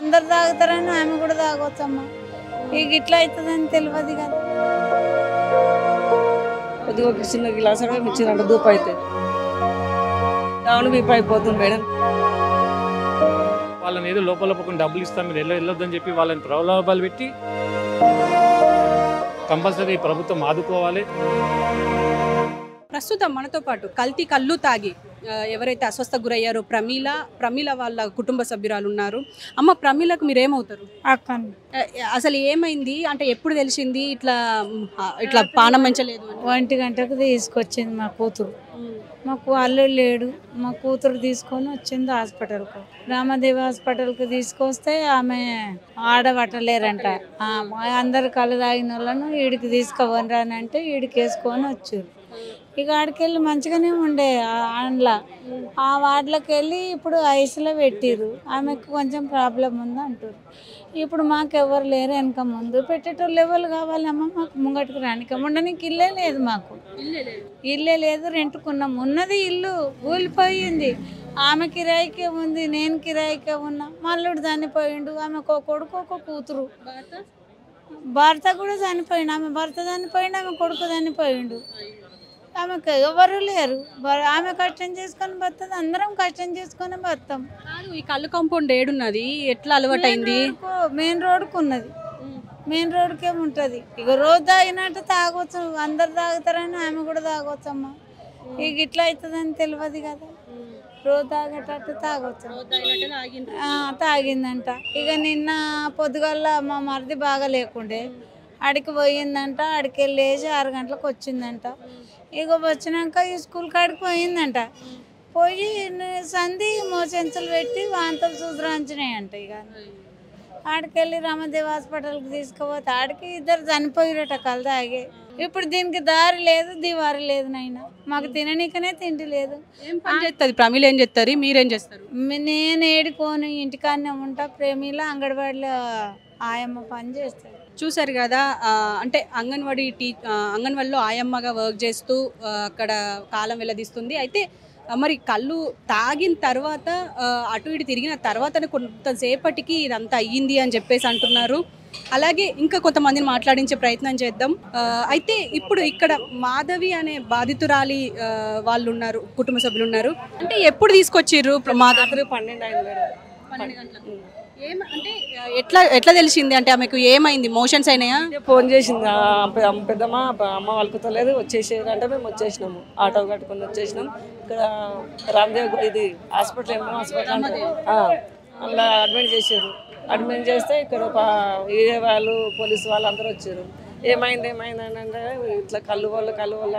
అందరు తాగుతారని ఆమె కూడా తాగొచ్చమ్మా. ఇక ఇట్లా అవుతుందని తెలియదు కదా. కొద్దిగా ఒక చిన్న గ్లాస్ ఇచ్చిరంట దూపు అయితే డౌన్ బీప్ అయిపోతుంది మేడం. వాళ్ళని ఏదో లోపల డబ్బులు ఇస్తాం మీరు వెళ్ళొద్దని చెప్పి వాళ్ళని ప్రలోభాలు పెట్టి కంపల్సరీ ప్రభుత్వం ఆదుకోవాలి. ప్రస్తుతం మనతో పాటు కల్తీ కళ్ళు తాగి ఎవరైతే అస్వస్థ గురయ్యారో ప్రమీల వాళ్ళ కుటుంబ సభ్యురాలు ఉన్నారు. అమ్మ, ప్రమీలకు మీరేమవుతారు? అక్క అసలు ఏమైంది అంటే ఎప్పుడు తెలిసింది ఇట్లా పానం పెంచలేదు? 1 గంటకు తీసుకొచ్చింది మా కూతురు. మాకు అల్లుడు లేడు, మా కూతురు తీసుకొని వచ్చింది హాస్పిటల్కు. రామదేవి హాస్పిటల్కి తీసుకొస్తే ఆమె ఆడబట్టలేరంట. అందరు కళ్ళు తాగిన వాళ్ళను ఈడికి తీసుకుపోనరా అని అంటే ఈడికి వేసుకొని వచ్చారు. ఇక ఆడికి వెళ్ళి మంచిగానే ఉండే అండ్ల ఆ వార్డులోకి వెళ్ళి ఇప్పుడు ఐస్లో పెట్టిరు. ఆమెకు కొంచెం ప్రాబ్లం ఉంది అంటారు. ఇప్పుడు మాకు ఎవరు లేరు, వెనక ముందు పెట్టేటోళ్ళు ఎవరు కావాలమ్మా? మాకు ముంగటికి రానిక ఉండడానికి ఇల్లే లేదు, మాకు ఇల్లే లేదు. రెంట్కున్నాం, ఉన్నది ఇల్లు కూలిపోయింది. ఆమె కిరాయికే ఉంది, నేను కిరాయికే ఉన్నా. మల్లుడు చనిపోయిండు, ఆమెకు ఒక కొడుకు ఒక కూతురు. భర్త కూడా చనిపోయిండు, ఆమె భర్త చనిపోయిండు, ఆమె కొడుకు చనిపోయిండు. ఆమెకు ఎవరు లేరు. ఆమె కష్టం చేసుకొని బతుంది, అందరం కష్టం చేసుకొని బతాం. ఈ కళ్ళు కాంపౌండ్ ఏడున్నది, ఎట్లా అలవాటైంది? మెయిన్ రోడ్కు ఉన్నది, మెయిన్ రోడ్కే ఉంటుంది. ఇక రోజు తాగినట్టు తాగొచ్చు, అందరు తాగుతారని ఆమె కూడా తాగొచ్చమ్మా. ఇక ఇట్లా అవుతుందని తెలియదు కదా. రోజు తాగేటట్టు తాగొచ్చు. తాగిందంట. ఇక నిన్న పొద్దుగల్లా మా మరిది బాగా లేకుండే, ఆడికి పోయిందంట. ఆడికి వెళ్ళేసి 6 గంటలకు వచ్చిందంట. ఇక వచ్చినాక ఈ స్కూల్ కాడికి పోయిందంట. పోయి సంధి మోసెన్సులు పెట్టి వాంతలు చూద్రాంచినాయంట. ఇక ఆడికి వెళ్ళి రామదేవ్ హాస్పిటల్కి తీసుకుపోతే ఆడికి 2 చనిపోయిరట కళ్ళు తాగి. ఇప్పుడు దీనికి దారి లేదు, దివారి లేదు. నైనా మాకు తిననీకనే తిండి లేదు. ఏం పని చేస్తుంది ప్రమీల? ఏం చేస్తారు, మీరేం చేస్తారు? నేను ఏడుకోను, ఇంటికాడనే ఉంటా. ప్రేమిలో అంగన్వాడీలో ఆయమ్మ పని చేస్తుంది. చూసారు కదా, అంటే అంగన్వాడీలో ఆయమ్మగా వర్క్ చేస్తూ అక్కడ కాలం వెల్లదీస్తుంది. అయితే మరి కళ్ళు తాగిన తర్వాత అటు ఇటు తిరిగిన తర్వాతనే కొంతసేపటికి ఇదంతా అయ్యింది అని చెప్పేసి అంటున్నారు. అలాగే ఇంకా కొంతమందిని మాట్లాడించే ప్రయత్నం చేద్దాం. అయితే ఇప్పుడు ఇక్కడ మాధవి అనే బాధితురాలి వాళ్ళు ఉన్నారు, కుటుంబ సభ్యులు ఉన్నారు. అంటే ఎప్పుడు తీసుకొచ్చిర్రు? మాధవి 12 అయింది మేడం. 12 గంటలకు. అంటే ఎట్లా తెలిసింది? అంటే ఆమెకు ఏమైంది? మోషన్స్ అయినాయా? ఫోన్ చేసింది పెద్దమ్మ, అమ్మ వాళ్ళకుతలేదు వచ్చేసారు అంటే మేము వచ్చేసినాము. ఆటో కట్టుకొని వచ్చేసినాం. ఇక్కడ రామదేవ్ ఇది హాస్పిటల్ ఏమో హాస్పిటల్ అంటే అలా అడ్మిట్ చేశారు. అడ్మిట్ చేస్తే ఇక్కడ ఏరియా వాళ్ళు పోలీసు వాళ్ళు అందరూ వచ్చారు. ఏమైంది అని అంటే ఇట్లా కళ్ళు వల్ల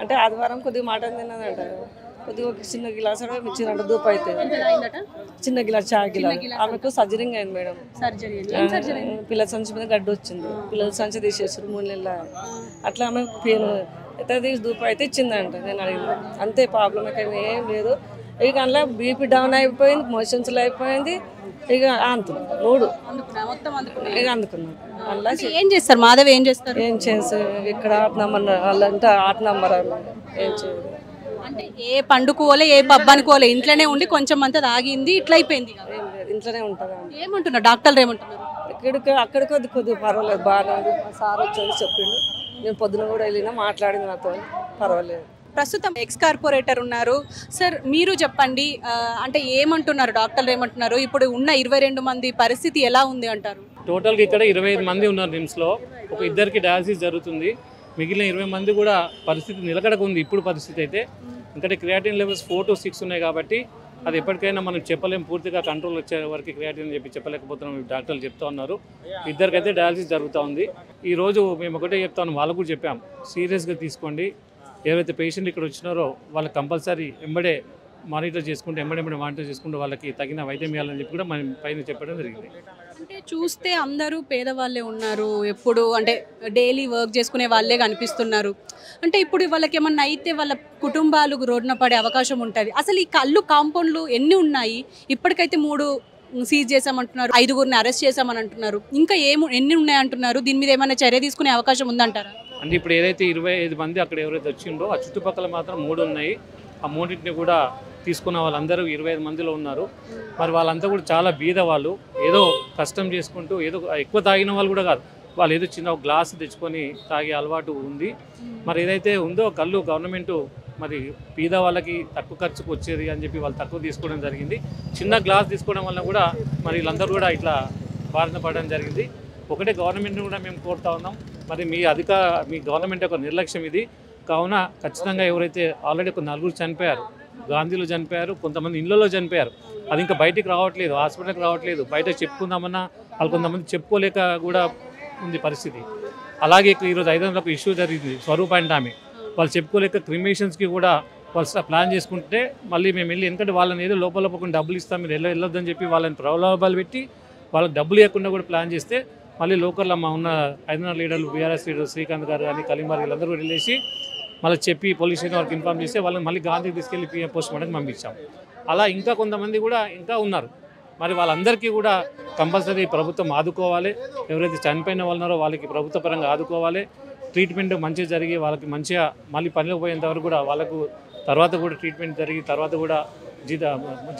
అంటే ఆదివారం కొద్దిగా మాట తిన్నదంట. కొద్దిగా ఒక చిన్న గ్లాస్ ఇచ్చిరంట దూపు అయితే చిన్న గిలాస్ చాయ్ గిలాస్. ఆమెకు సర్జరింగ్ అయింది మేడం. పిల్లల సంచి మీద గడ్డ వచ్చింది. పిల్లల సంచి తీసేసారు 3 నెలల. అట్లా ఆమె పెయిన్ అయితే తీసి దూపు అయితే ఇచ్చిందంట. నేను అడిగింది అంతే, ప్రాబ్లం అయితే ఏం లేదు. ఇక అందులో బీపీ డౌన్ అయిపోయింది, మోషన్స్లో అయిపోయింది. ఇక అంతుంది 3 ఇక అందుకున్నాం. అలా ఏం చేస్తారు మాధవి? ఏం చేస్తారు? ఏం చేస్తారు ఇక్కడ 8 నంబర్ వాళ్ళంటే 8 నంబర్ ఏం చేయదు. అంటే ఏ పండుకోలే, ఏ పబ్బానికి పోలే, ఇంట్లోనే ఉండి కొంచెం అంతా తాగింది, ఇట్లా అయిపోయింది. ఇంట్లోనే ఉంటుంది. ఏమంటున్నారు డాక్టర్లు? ఏమంటున్నారు? అక్కడికి కొద్దిగా పర్వాలేదు, బాగానే ఉంది. సార్ వచ్చి చెప్పిండు. నేను పొద్దున కూడా వెళ్ళినా, మాట్లాడింది నాతో, పర్వాలేదు. ప్రస్తుతం ఎక్స్ కార్పొరేటర్ ఉన్నారు. సార్ మీరు చెప్పండి, అంటే ఏమంటున్నారు డాక్టర్లు? ఏమంటున్నారు? ఇప్పుడు ఉన్న 22 మంది పరిస్థితి ఎలా ఉంది అంటారు? టోటల్గా ఇక్కడ 25 మంది ఉన్నారు నిమ్స్లో. ఒక 2కి డయాలసిస్ జరుగుతుంది. మిగిలిన 20 మంది కూడా పరిస్థితి నిలకడగా ఉంది ఇప్పుడు పరిస్థితి అయితే. ఇంకా క్రియాటిన్ లెవెల్స్ 4 to 6 ఉన్నాయి కాబట్టి అది ఎప్పటికైనా మనం చెప్పలేం. పూర్తిగా కంట్రోల్ వచ్చే వరకు క్రియాటిన్ అని చెప్పలేకపోతున్నాం, డాక్టర్లు చెప్తా ఉన్నారు. 2కైతే డయాలసిస్ జరుగుతూ ఉంది. ఈరోజు మేము ఒకటే చెప్తాను, వాళ్ళకు కూడా చెప్పాం, సీరియస్గా తీసుకోండి. ఎవరైతే పేషెంట్లు ఇక్కడ వచ్చినారో వాళ్ళకి కంపల్సరీ ఎంబడే మానిటర్ చేసుకుంటూ ఎంబడే మానిటర్ చేసుకుంటూ వాళ్ళకి తగిన వైద్యం ఇవ్వాలని చెప్పి కూడా మనం పైన చెప్పడం జరిగింది. అంటే చూస్తే అందరూ పేదవాళ్ళే ఉన్నారు, ఎప్పుడు అంటే డైలీ వర్క్ చేసుకునే వాళ్ళే కనిపిస్తున్నారు. అంటే ఇప్పుడు వాళ్ళకి ఏమన్నా అయితే వాళ్ళ కుటుంబాలు రోడ్డున పడే అవకాశం ఉంటుంది. అసలు ఈ కళ్ళు కాంపౌండ్లు ఎన్ని ఉన్నాయి? ఇప్పటికైతే 3 సీజ్ చేసామంటున్నారు, 5గురిని అరెస్ట్ చేసామని అంటున్నారు. ఇంకా ఎన్ని ఉన్నాయంటున్నారు? దీని మీద ఏమైనా చర్య తీసుకునే అవకాశం ఉందంటారా? అంటే ఇప్పుడు ఏదైతే 25 మంది అక్కడ ఎవరైతే వచ్చిందో ఆ చుట్టుపక్కల మాత్రం 3 ఉన్నాయి. ఆ 3టిని కూడా తీసుకున్న వాళ్ళందరూ 25 మందిలో ఉన్నారు. మరి వాళ్ళంతా కూడా చాలా బీద వాళ్ళు, ఏదో కష్టం చేసుకుంటూ, ఏదో ఎక్కువ తాగిన వాళ్ళు కూడా కాదు, వాళ్ళు ఏదో చిన్న గ్లాస్ తెచ్చుకొని తాగే అలవాటు ఉంది. మరి ఏదైతే ఉందో కళ్ళు గవర్నమెంటు మరి బీద వాళ్ళకి తక్కువ ఖర్చుకు వచ్చేది అని చెప్పి వాళ్ళు తక్కువ తీసుకోవడం జరిగింది. చిన్న గ్లాస్ తీసుకోవడం వల్ల కూడా మరి వీళ్ళందరూ కూడా ఇట్లా బారిన పడడం జరిగింది. ఒకటే గవర్నమెంట్ని కూడా మేము కోరుతా ఉన్నాం, మరి మీ గవర్నమెంట్ యొక్క నిర్లక్ష్యం ఇది. కావున ఖచ్చితంగా ఎవరైతే ఆల్రెడీ ఒక 4 చనిపోయారు, గాంధీలో చనిపోయారు, కొంతమంది ఇళ్లలో చనిపోయారు, అది ఇంకా బయటికి రావట్లేదు, హాస్పిటల్కి రావట్లేదు, బయట చెప్పుకుందామన్నా వాళ్ళు కొంతమంది చెప్పుకోలేక కూడా ఉంది పరిస్థితి. అలాగే ఈరోజు 5 గంటలకు ఇష్యూ జరిగింది, స్వరూప్ అండ్ ఆమె వాళ్ళు చెప్పుకోలేక క్రిమేషన్స్కి కూడా వాళ్ళు ప్లాన్ చేసుకుంటే మళ్ళీ మేము వెళ్ళి, ఎందుకంటే వాళ్ళని ఏదో లోపల డబ్బులు ఇస్తాం మీరు వెళ్ళొద్దని చెప్పి వాళ్ళని ప్రలోభాలు పెట్టి వాళ్ళకి డబ్బులు ఇవ్వకుండా కూడా ప్లాన్ చేస్తే మళ్ళీ లోకల్లో మా ఉన్న 5 లీడర్లు, బీఆర్ఎస్ లీడర్ శ్రీకాంత్ గారు కానీ కలీంబార్ వీళ్ళందరూ కూడా వెళ్ళేసి మళ్ళీ చెప్పి పోలీస్ స్టేషన్ వాళ్ళకి ఇన్ఫార్మ్ చేస్తే వాళ్ళని మళ్ళీ గాంధీకి తీసుకెళ్ళి పోస్ట్ మార్టంకి పంపించాం. అలా ఇంకా కొంతమంది కూడా ఇంకా ఉన్నారు. మరి వాళ్ళందరికీ కూడా కంపల్సరీ ప్రభుత్వం ఆదుకోవాలి. ఎవరైతే చనిపోయిన వాళ్ళు ఉన్నారో వాళ్ళకి ప్రభుత్వ పరంగా ఆదుకోవాలి. ట్రీట్మెంట్ మంచిగా జరిగి వాళ్ళకి మంచిగా మళ్ళీ పనిలో పోయేంత వరకు కూడా వాళ్ళకు తర్వాత కూడా ట్రీట్మెంట్ జరిగి తర్వాత కూడా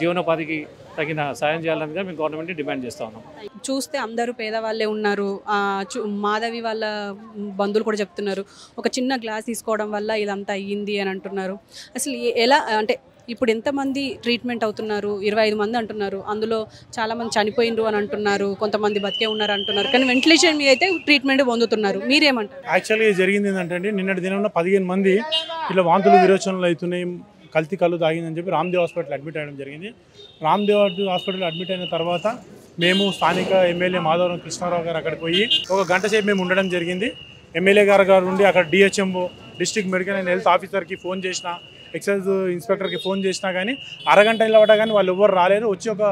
జీవనోపాధికి తగిన సాయం చేయాలని మేము గవర్నమెంట్ని డిమాండ్ చేస్తూ ఉన్నాం. చూస్తే అందరూ పేదవాళ్ళే ఉన్నారు. మాధవి వాళ్ళ బంధువులు కూడా చెప్తున్నారు ఒక చిన్న గ్లాస్ తీసుకోవడం వల్ల ఇదంతా అయ్యింది అని అంటున్నారు. అసలు ఎలా అంటే ఇప్పుడు ఎంతమంది ట్రీట్మెంట్ అవుతున్నారు? 25 మంది అంటున్నారు, అందులో చాలామంది చనిపోయినరు అని అంటున్నారు, కొంతమంది బతికే ఉన్నారు అంటున్నారు, కానీ వెంటిలేషన్ మీద అయితే ట్రీట్మెంట్ పొందుతున్నారు. మీరేమంటారు? యాక్చువల్గా జరిగింది ఏంటంటే అండి, నిన్నటి దినంలో 15 మంది ఇలా వాంతులు విరోచనలు అవుతున్నాయి, కల్తీ కళ్ళు తాగిందని చెప్పి రామ్దేవ్ హాస్పిటల్ అడ్మిట్ అయ్యడం జరిగింది. రామ్దేవ్ హాస్పిటల్ అడ్మిట్ అయిన తర్వాత మేము స్థానిక ఎమ్మెల్యే మాధవరం కృష్ణారావు గారు అక్కడికి పోయి 1 గంట సేపు మేము ఉండడం జరిగింది. ఎమ్మెల్యే గారు ఉండి అక్కడ DHMO district medical and health ఆఫీసర్కి ఫోన్ చేసిన, ఎక్సైజ్ ఇన్స్పెక్టర్కి ఫోన్ చేసినా కానీ అరగంట నిలబడ్డా కానీ వాళ్ళు ఎవ్వరు రాలేదు. వచ్చి ఒక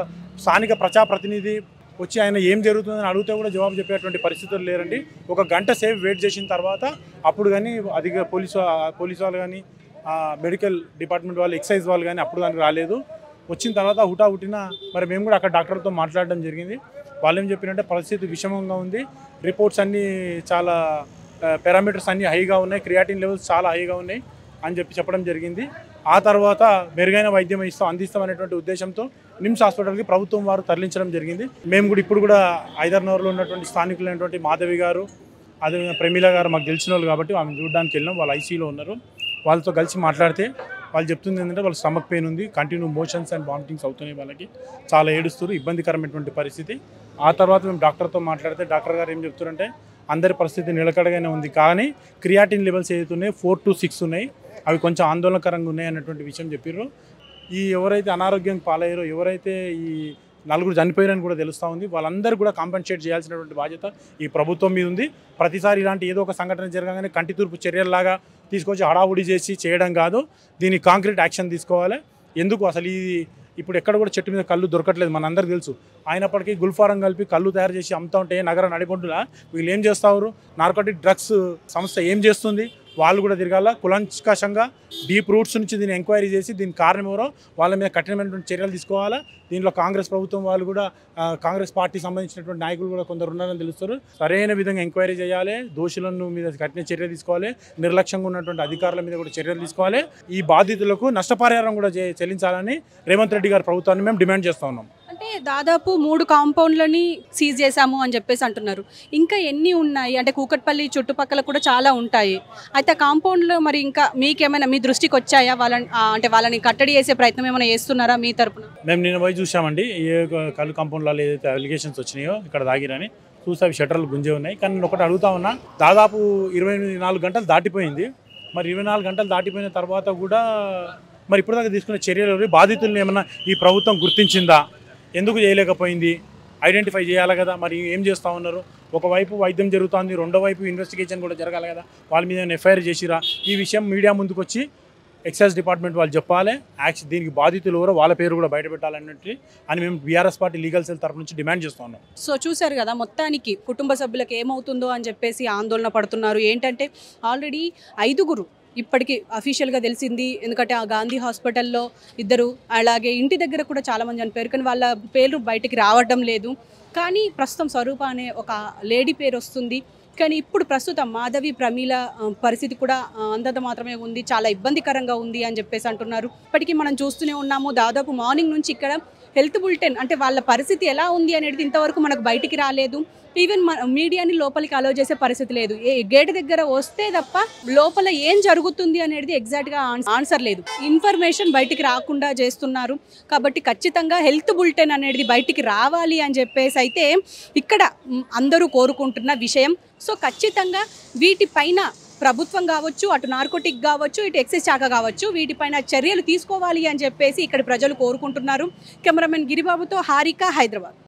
స్థానిక ప్రజాప్రతినిధి వచ్చి ఆయన ఏం జరుగుతుందని అడిగితే కూడా జవాబు చెప్పేటువంటి పరిస్థితులు లేరండి. 1 గంట సేపు వెయిట్ చేసిన తర్వాత అప్పుడు కానీ అధిక పోలీసు వాళ్ళు కానీ మెడికల్ డిపార్ట్మెంట్ వాళ్ళు, ఎక్సైజ్ వాళ్ళు కానీ అప్పుడు దానికి రాలేదు. వచ్చిన తర్వాత హుటాహుటిన మరి మేము కూడా అక్కడ డాక్టర్తో మాట్లాడడం జరిగింది. వాళ్ళు ఏం చెప్పినంటే పరిస్థితి విషమంగా ఉంది, రిపోర్ట్స్ అన్నీ చాలా పారామీటర్స్ అన్నీ హైగా ఉన్నాయి, క్రియాటిన్ లెవెల్స్ చాలా హైగా ఉన్నాయి అని చెప్పడం జరిగింది. ఆ తర్వాత మెరుగైన వైద్యం అందిస్తామనేటువంటి ఉద్దేశంతో నిమ్స్ హాస్పిటల్కి ప్రభుత్వం వారు తరలించడం జరిగింది. మేము కూడా ఇప్పుడు కూడా హైదర్నగర్లో ఉన్నటువంటి స్థానికులైనటువంటి మాధవి గారు, అదేవిధంగా ప్రమీల గారు మాకు తెలిసిన వాళ్ళు కాబట్టి ఆమె చూడడానికి వెళ్ళినాం. వాళ్ళు ఐసీలో ఉన్నారు. వాళ్ళతో కలిసి మాట్లాడితే వాళ్ళు చెప్తుంది ఏంటంటే వాళ్ళకి స్టమక్ పెయిన్ ఉంది, కంటిన్యూ మోషన్స్ అండ్ వామిటింగ్స్ అవుతున్నాయి, వాళ్ళకి చాలా ఏడుస్తారు, ఇబ్బందికరమైనటువంటి పరిస్థితి. ఆ తర్వాత మేము డాక్టర్తో మాట్లాడితే డాక్టర్ గారు ఏం చెప్తారంటే అందరి పరిస్థితి నిలకడగానే ఉంది, కానీ క్రియాటిన్ లెవెల్స్ ఏదైతున్నాయి 4 to 6 ఉన్నాయి, అవి కొంచెం ఆందోళనకరంగా ఉన్నాయి అన్నటువంటి విషయం చెప్పారు. ఈ ఎవరైతే అనారోగ్యం పాలయ్యారో, ఎవరైతే ఈ 4 చనిపోయారని కూడా తెలుస్తూ ఉంది, వాళ్ళందరూ కూడా కాంపెన్సేట్ చేయాల్సినటువంటి బాధ్యత ఈ ప్రభుత్వం మీద ఉంది. ప్రతిసారి ఇలాంటి ఏదో ఒక సంఘటన జరగగానే కంటి తూర్పు చర్యల్లాగా తీసుకొచ్చి హడావుడి చేసి చేయడం కాదు, దీనికి కాంక్రీట్ యాక్షన్ తీసుకోవాలి. ఎందుకు అసలు ఇప్పుడు ఎక్కడ కూడా చెట్టు మీద కళ్ళు దొరకట్లేదు, మనందరికీ తెలుసు. అయినప్పటికీ గుల్ఫారం కలిపి కళ్ళు తయారు చేసి అమ్ముతూ ఉంటే నగర నడిబొడ్డులా వీళ్ళు ఏం చేస్తారు? నార్కోటిక్ డ్రగ్స్ సంస్థ ఏం చేస్తుంది? వాళ్ళు కూడా తిరగాల, కులంకషంగా డీప్ రూట్స్ నుంచి దీన్ని ఎంక్వైరీ చేసి దీని కారణం ఎవరో వాళ్ళ మీద కఠినమైనటువంటి చర్యలు తీసుకోవాలా. దీంట్లో కాంగ్రెస్ ప్రభుత్వం వాళ్ళు కూడా, కాంగ్రెస్ పార్టీకి సంబంధించినటువంటి నాయకులు కూడా కొందరు ఉన్నారని తెలుస్తారు. సరైన విధంగా ఎంక్వైరీ చేయాలి, దోషులను మీద కఠిన చర్య తీసుకోవాలి, నిర్లక్ష్యంగా ఉన్నటువంటి అధికారుల మీద కూడా చర్యలు తీసుకోవాలి. ఈ బాధితులకు నష్టపరిహారం కూడా చెల్లించాలని రేవంత్ రెడ్డి గారి ప్రభుత్వాన్ని మేము డిమాండ్ చేస్తూ ఉన్నాం. అంటే దాదాపు 3 కాంపౌండ్లని సీజ్ చేశాము అని చెప్పేసి అంటున్నారు. ఇంకా ఎన్ని ఉన్నాయి అంటే కూకట్పల్లి చుట్టుపక్కల కూడా చాలా ఉంటాయి. అయితే కాంపౌండ్లో మరి ఇంకా మీకేమైనా మీ దృష్టికి వచ్చాయా? వాళ్ళని కట్టడి చేసే ప్రయత్నం ఏమైనా చేస్తున్నారా మీ తరపున? మేము నిన్న పోయి చూసామండి, ఏ కళ్ళు కాంపౌండ్లలో ఏదైతే అలిగేషన్స్ వచ్చినాయో ఇక్కడ దాగిరని చూస్తే అవి షట్టర్లు గుంజే ఉన్నాయి. కానీ నేను ఒకటి అడుగుతా ఉన్నా, దాదాపు 24 గంటలు దాటిపోయింది. మరి 24 గంటలు దాటిపోయిన తర్వాత కూడా మరి ఇప్పటిదాకా తీసుకునే చర్యలు బాధితులను ఏమన్నా ఈ ప్రభుత్వం గుర్తించిందా? ఎందుకు చేయలేకపోయింది? ఐడెంటిఫై చేయాలి కదా. మరి ఏం చేస్తూ ఉన్నారు? ఒకవైపు వైద్యం జరుగుతుంది, రెండో వైపు ఇన్వెస్టిగేషన్ కూడా జరగాలి కదా. వాళ్ళ మీద ఎఫ్ఐఆర్ చేసిరా? ఈ విషయం మీడియా ముందుకు వచ్చి ఎక్సైజ్ డిపార్ట్మెంట్ వాళ్ళు చెప్పాలి. దీనికి బాధితులు ఎవరో వాళ్ళ పేరు కూడా బయట పెట్టాలన్నట్టు అని మేము బీఆర్ఎస్ పార్టీ లీగల్ సెల్ తరఫు నుంచి డిమాండ్ చేస్తూ ఉన్నాం. సో చూశారు కదా, మొత్తానికి కుటుంబ సభ్యులకు ఏమవుతుందో అని చెప్పేసి ఆందోళన పడుతున్నారు. ఏంటంటే ఆల్రెడీ 5 ఇప్పటికీ అఫీషియల్గా తెలిసింది. ఎందుకంటే ఆ గాంధీ హాస్పిటల్లో 2, అలాగే ఇంటి దగ్గర కూడా చాలామంది చనిపోయారు, కానీ వాళ్ళ పేర్లు బయటికి రావడం లేదు. కానీ ప్రస్తుతం స్వరూప అనే ఒక లేడీ పేరు వస్తుంది. కానీ ఇప్పుడు ప్రస్తుతం మాధవి ప్రమీల పరిస్థితి కూడా అంతంత మాత్రమే ఉంది, చాలా ఇబ్బందికరంగా ఉంది అని చెప్పేసి అంటున్నారు. ఇప్పటికీ మనం చూస్తూనే ఉన్నాము, దాదాపు మార్నింగ్ నుంచి ఇక్కడ హెల్త్ బులెటిన్ అంటే వాళ్ళ పరిస్థితి ఎలా ఉంది అనేది ఇంతవరకు మనకు బయటికి రాలేదు. ఈవెన్ మీడియాని లోపలికి అలో చేసే పరిస్థితి లేదు. గేట్ దగ్గర వస్తే తప్ప లోపల ఏం జరుగుతుంది అనేది ఎగ్జాక్ట్గా ఆన్సర్ లేదు. ఇన్ఫర్మేషన్ బయటికి రాకుండా చేస్తున్నారు. కాబట్టి ఖచ్చితంగా హెల్త్ బులెటిన్ అనేది బయటికి రావాలి అని చెప్పేసి అయితే ఇక్కడ అందరూ కోరుకుంటున్న విషయం. సో ఖచ్చితంగా వీటిపైన ప్రభుత్వం కావచ్చు, అటు నార్కోటిక్ కావచ్చు, ఇటు ఎక్సైజ్ శాఖ కావచ్చు, వీటిపైన చర్యలు తీసుకోవాలి అని చెప్పేసి ఇక్కడ ప్రజలు కోరుకుంటున్నారు. కెమెరామెన్ గిరిబాబుతో హారిక, హైదరాబాద్.